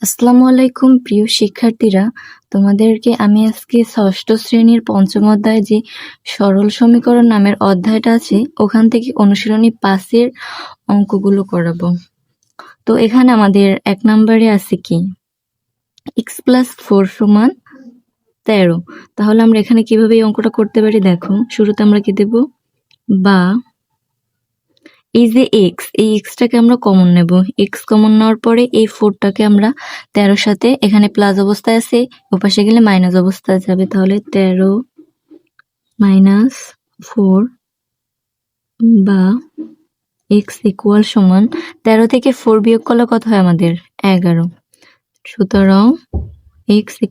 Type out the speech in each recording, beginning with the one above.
আসসালামু আলাইকুম প্রিয় শিক্ষার্থীরা, তোমাদেরকে আমি আজকে ষষ্ঠ শ্রেণীর পঞ্চম অধ্যায়ে যে সরল সমীকরণ নামের অধ্যায়টা আছে ওখান থেকে অনুশীলনী 5 অঙ্কগুলো করাবো। তো এখানে আমাদের 1 নম্বরে আছে কি x+4 = 13। তাহলে আমরা এখানে কিভাবে এই অঙ্কটা করতে পারি দেখো। শুরুতে আমরা কি দেব, বা এই যে x, এই xটাকে আমরা কমন নেব। x কমন নেওয়ার পরে এই 4টাকে আমরা 13 সাথে, এখানে প্লাস অবস্থায় আছে, ওপাশে গেলে মাইনাস অবস্থায় যাবে। তাহলে 13 - 4 বা x = 13 থেকে 4 বিয়োগ করলে কত হয় আমাদের? 11। সুতরাং x =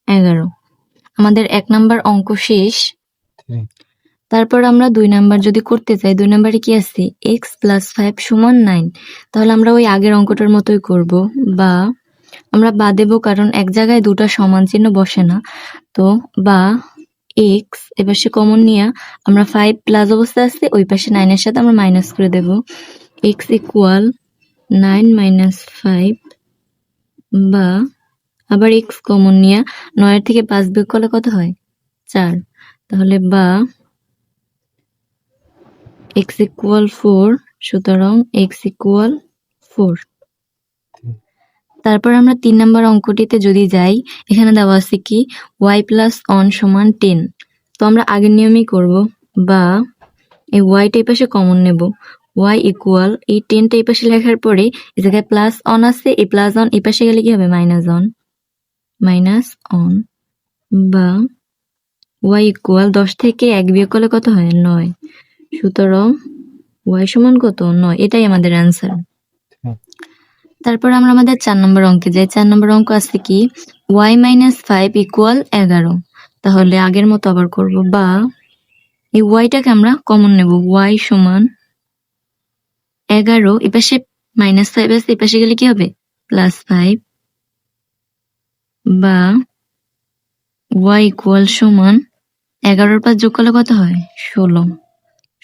11। আমাদের 1 নাম্বার অঙ্ক শেষ। তারপর আমরা 2 নাম্বার যদি করতে চাই, 2 নাম্বারে কি আছে? x+5 = 9। তাহলে আমরা ওই আগের অঙ্কটার মতোই করব, বা আমরা বা দেব কারণ এক জায়গায় দুটা সমান চিহ্ন বসে না। তো বা x এপাশে কমন নিয়ে আমরা 5 প্লাস অবস্থায় আছে, ওই পাশে 9 এর সাথে আমরা মাইনাস করে দেব। x = 9 - 5 বা আবার x কমন নিয়ে 9 এর থেকে 5 বিয়োগ করলে কত হয়? 4। তাহলে বা x = 4, সুতরাং x = 4। তারপর আমরা 3 নাম্বার অঙ্কটিতে যদি যাই, এখানে দেওয়া আছে কি y+1 = 10। তো আমরা আগের নিয়মেই করব, বা এই y টা এই পাশে কমন নেব। y = এই 10টা এই পাশে লেখার পরে এই জায়গায় +1 আছে, এই +1 এই পাশে গেলে কি হবে? -1 বা y = 10 থেকে 1 বিয়োগ করলে কত হয়? 9। সুতরাং y = কত? 9। এটাই আমাদের অ্যান্সার। তারপর আমরা আমাদের 4 নম্বর অঙ্কে যাই। 4 নম্বর অঙ্ক আছে কি y - 5 = 11। তাহলে আগের মতো আবার করব, বা এই y-টাকে আমরা কমন নেব। y = 11, এপাশে -5 আছে, এপাশে গেলে কি হবে? +5 বা y = 11 + 5 যোগ করলে কত হয়? 16।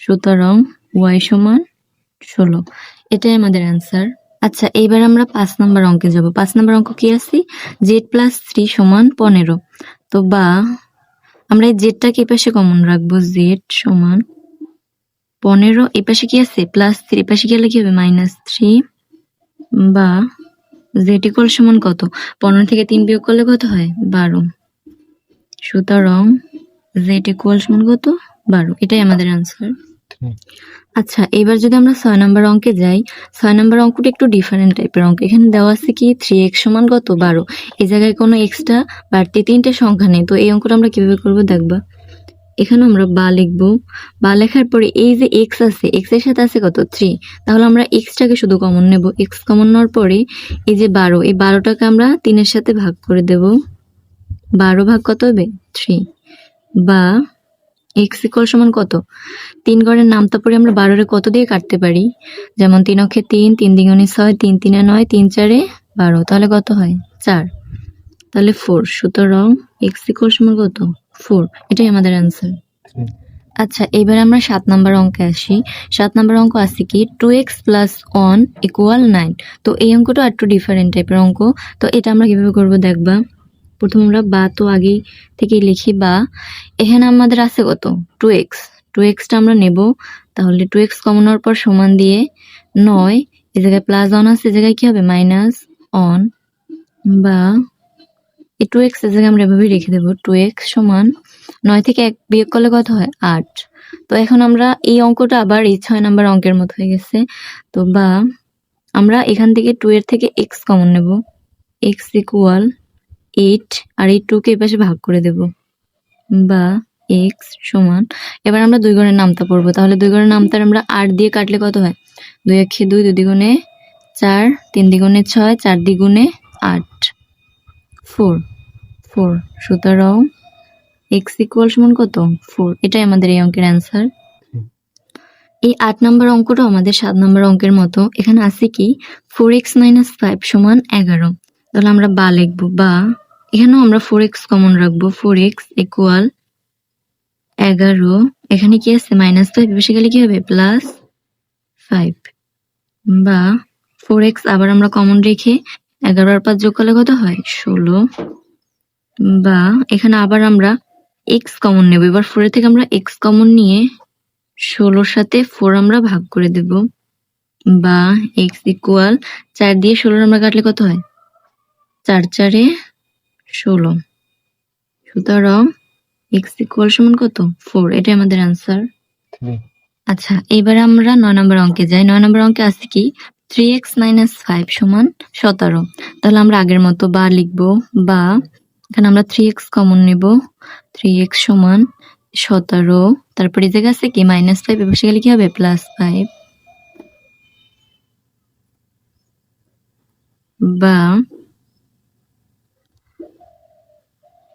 সুতরাং y = 16। এটাই আমাদের অ্যান্সার। আচ্ছা, এইবার আমরা 5 নাম্বার অঙ্কে যাব। 5 নাম্বার অঙ্ক কি আছে? z+3 = 15। তো বা আমরা এই জেডটাকে এপাশে কমন রাখবো। z = 15, এপাশে কি আছে? +3, এপাশে গেলে কি হবে? -3 বা z = কত? 15 থেকে 3 বিয়োগ করলে কত হয়? 12। সুতরাং z = কত? 12। এটাই আমাদের অ্যান্সার। আচ্ছা, এবার যদি আমরা 6 নাম্বার অঙ্কে যাই, 6 নাম্বার অঙ্কটা একটু ডিফারেন্ট টাইপের অঙ্ক। এখানে দেওয়া আছে কি 3x = কত? 12। এই জায়গায় কোনো এক্সট্রা বাড়তি 3টে সংখ্যা নেই। তো এই অঙ্কটা আমরা কিভাবে করব দেখবা। এখানে আমরা বা লিখব। বা লেখার পরে এই যে x আছে, x এর সাথে আছে কত? 3। তাহলে আমরা x-টাকে শুধু কমন নেব। x কমন নেওয়ার পরে এই যে 12, এই 12টাকে আমরা 3 এর সাথে ভাগ করে দেব। 12 ভাগ কত হবে? 3। বা x = কত? 3 ঘরের নামতা পড়ে আমরা 12 কত দিয়ে কাটতে পারি? যেমন 3 অক্ষে 3, 3 দ্বিগুণে 6, 3 3 9, 3 4 12। তাহলে কত হয়? 4। তাহলে 4। সুতরাং x = কত? 4। এটাই আমাদের অ্যান্সার। আচ্ছা, এবার আমরা 7 নাম্বার অঙ্কে আসি। 7 নাম্বার অঙ্ক আছে কি 2x + 1 = 9। তো এই অঙ্কটা একটু ডিফারেন্ট টাইপের অঙ্ক। তো এটা আমরা কিভাবে করব দেখবা। প্রথমে আমরা বা তো আগেই থেকেই লিখি, বা এখানে আমাদের আছে কত? 2x। 2x-টা আমরা নেব। তাহলে 2x কমন নেওয়ার পর সমান দিয়ে 9, এই জায়গায় +1 আছে, এই জায়গায় কি হবে? -1 বা এই 2x এর জায়গায় আমরা এভাবেই রেখে দেব। 2x = 9 থেকে 1 বিয়োগ করলে কত হয়? 8। তো এখন আমরা এই অঙ্কটা আবার এই 6 নাম্বার অঙ্কের মতো হয়ে গেছে। তো বা আমরা এখান থেকে 2 এর থেকে x কমন নেব। x = 8, আর এই 2 কে এপাশে ভাগ করে দেব। বা x = এবার আমরা 2 ঘরের নামতা পড়ব। তাহলে 2 ঘরের নামতা আমরা 8 দিয়ে কাটলে কত হয়? 2 একে 2, 2 দ্বিগুণে 4, 3 দ্বিগুণে 6, 4 দ্বিগুণে 8, 4। সুতরাং x = কত? 4। এটাই আমাদের এই অঙ্কের অ্যান্সার। এই 8 নাম্বার অঙ্কটাও আমাদের 7 নাম্বার অঙ্কের মতো। এখানে আছে কি 4x - 5 = 11। তাহলে আমরা বা লিখব। বা এখানেও আমরা 4x কমন রাখবো। 4x = 11, এখানে কি আছে? -5, এপাশে গেলে কি হবে? +5 বা 4x আবার আমরা কমন রেখে 11 আর 5 যোগ করলে কত হয় 16, বা এখানে আবার আমরা x কমন নেব। এবার 4 এর থেকে আমরা x কমন নিয়ে 16 সাথে 4 আমরা ভাগ করে দেব, বা x ইকুয়াল 4 দিয়ে 16 আমরা কাটলে কত হয় 4 4 16। সুতরাং x ইকুয়াল সমান কত 4, এটাই আমাদের অ্যান্সার। আচ্ছা, এবারে আমরা 9 নম্বর অঙ্কে যাই। 9 নম্বর অঙ্কে আছে কি 3x - 5 সমান 17। তাহলে আমরা আগের মতো বা লিখবো, বা এখানে আমরা 3x কমন নেব, 3x সমান 17। তারপরে এই জায়গায় আছে কি -5, এপাশে গেলে কি হবে +5, বা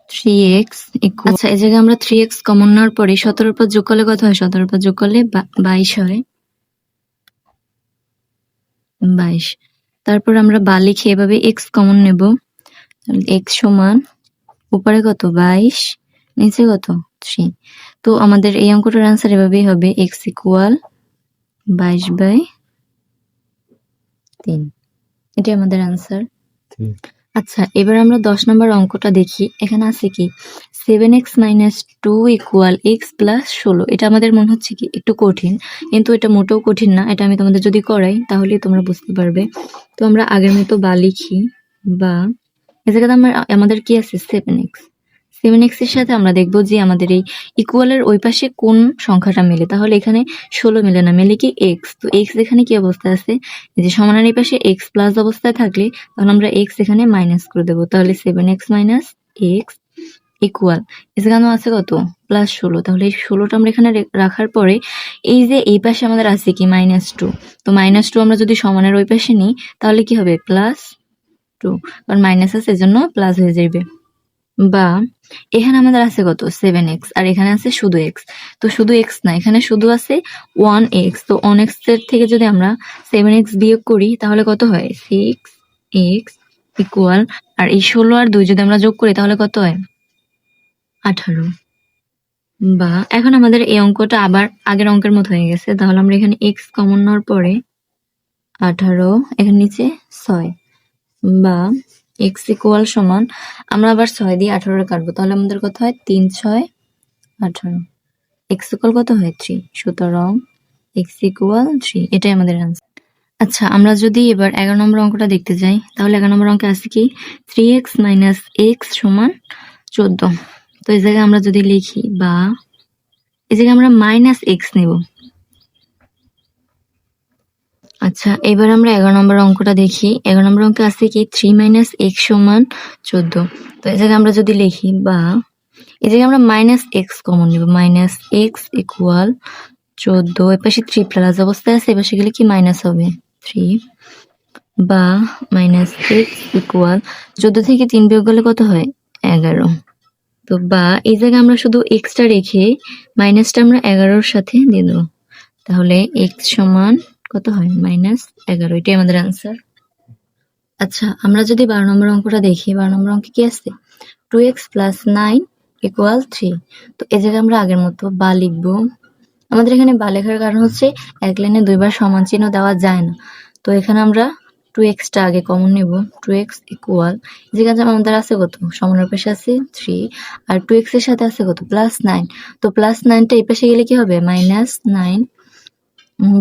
3x ইকুয়াল, আচ্ছা এই জায়গায় আমরা 3x কমন নেওয়ার পরে 17 পর যোগ করলে কত হয় 17 পর যোগ করলে 22 হয়, 22। তারপর আমরা বা লিখে এভাবে x কমন নেব, x সমান উপরে কত 22, নিচে কত 3। তো আমাদের এই অঙ্কটার অ্যান্সার এভাবেই হবে x ইকুয়াল 22/3, এটাই আমাদের অ্যান্সার। আচ্ছা, এবার আমরা 10 নম্বর অঙ্কটা দেখি। এখানে আছে কি 7x - 2 ইকুয়াল x প্লাস 16। এটা আমাদের মনে হচ্ছে কি একটু কঠিন, কিন্তু এটা মোটেও কঠিন না। এটা আমি তোমাদের যদি করাই তাহলেই তোমরা বুঝতে পারবে। তো আমরা আগের মতো বা লিখি, বা এই জায়গাতে আমাদের কি আছে 7x। 7x এর সাথে আমরা দেখব যে আমাদের এই ইকুয়ালের ওই পাশে কোন সংখ্যাটা মেলে। তাহলে এখানে 16 মেলে না, মেলে কি x। তো x এখানে কি অবস্থায় আছে, এই যে সমানের এই পাশে x প্লাস অবস্থায় থাকলে তখন আমরা x এখানে মাইনাস করে দেব। তাহলে 7x - x ইকুয়াল এখানেও আছে কত +16। তাহলে এই 16টা আমরা এখানে রাখার পরে এই যে এই পাশে আমাদের আছে কি -2। তো -2 আমরা যদি সমানের ওই পাশে নিই তাহলে কি হবে +2, কারণ মাইনাস আছে এজন্য প্লাস হয়ে যাবে। বা এখানে আমাদের আছে কত 7x, আর এখানে আছে শুধু x। তো শুধু x না, এখানে শুধু আছে 1x। তো 1x এর থেকে যদি আমরা 7x বিয়োগ করি তাহলে কত হয় 6x ইকুয়াল, আর এই 16 আর 2 যদি আমরা যোগ করি তাহলে কত হয় 18। বা এখন আমাদের এই অঙ্কটা আবার আগের অঙ্কের মতো হয়ে গেছে। তাহলে আমরা এখানে x কমন নেওয়ার পরে 18, এখানে নিচে 6, বা x ইকুয়াল সমান আমরা আবার 6 দিয়ে 18 কাটবো। তাহলে আমাদের কত হয় 3 6 18, x ইকুয়াল কত হয় 3। সুতরাং x ইকুয়াল 3, এটাই আমাদের আনসার। আচ্ছা, আমরা যদি এবার 11 নম্বর অঙ্কটা দেখতে যাই তাহলে 11 নম্বর অঙ্কে আছে কি 3x - x সমান 14। তো এই জায়গায় আমরা যদি লিখি, বা এই জায়গায় আমরা -x নেব। আচ্ছা, এবার আমরা 11 নম্বর অঙ্কটা দেখি। 11 নম্বর অঙ্কে আছে কি 3 - x সমান 14। তো এই জায়গায় আমরা যদি লিখি, বা এই জায়গায় আমরা -x কমন নিব, -x ইকুয়াল 14। এপাশে 3 প্লাস অবস্থায় আছে, এপাশে গেলে কি মাইনাস হবে 3, বা -x ইকুয়াল 14 থেকে 3 বিয়োগ করলে কত হয় 11। তো বা এই জায়গায় আমরা শুধু এক্সটা রেখে মাইনাসটা আমরা 11-র সাথে দিয়ে দেবো। তাহলে x সমান কত হয় -11, এটাই আমাদের আনসার। আচ্ছা, আমরা যদি 12 নম্বর অঙ্কটা দেখি, 12 নম্বর অঙ্কে কি আছে 2x + 9 ইকুয়াল 3। তো এই জায়গায় আমরা আগের মতো বা লিখবো। আমাদের এখানে বা লেখার কারণ হচ্ছে এক লাইনে দুইবার সমান চিহ্ন দেওয়া যায় না। তো এখানে আমরা 2x টা আগে কমন নেব, 2x ইকুয়াল যেখানে আমাদের আছে কত সমানের পাশে আছে 3, আর 2x এর সাথে আছে কত +9। তো +9টা এই পাশে গেলে কি হবে -9,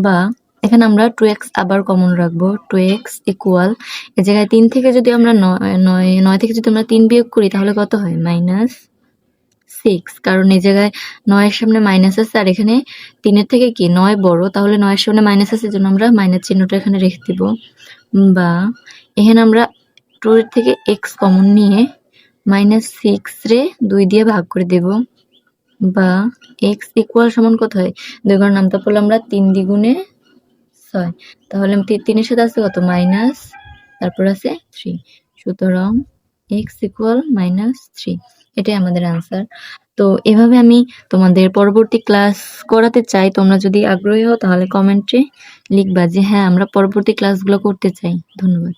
বা এখানে আমরা 2x আবার কমন রাখবো, 2x ইকুয়াল এই জায়গায় 3 থেকে যদি আমরা 9 থেকে যদি আমরা 3 বিয়োগ করি তাহলে কত হয় -6, কারণ এই জায়গায় 9 এর সামনে মাইনাস আছে, আর এখানে 3 এর থেকে কি 9 বড়, তাহলে 9 এর সামনে মাইনাস আছে এজন্য আমরা মাইনাস চিহ্নটা এখানে রেখে দিব। বা এখানে আমরা 2 এর থেকে x কমন নিয়ে -6 রে 2 দিয়ে ভাগ করে দেব, বা x ইকুয়াল সমান কত হয় 2 ঘর নামতা পড়লে আমরা 3 দ্বিগুণে 6, তাহলে 3 এর সাথে আছে কত মাইনাস, তারপর আছে 3। সুতরাং x ইকুয়াল -3, এটাই আমাদের আনসার। তো এভাবে আমি তোমাদের পরবর্তী ক্লাস করাতে চাই। তোমরা যদি আগ্রহী হও তাহলে কমেন্টে লিখবা যে হ্যাঁ আমরা পরবর্তী ক্লাসগুলো করতে চাই। ধন্যবাদ।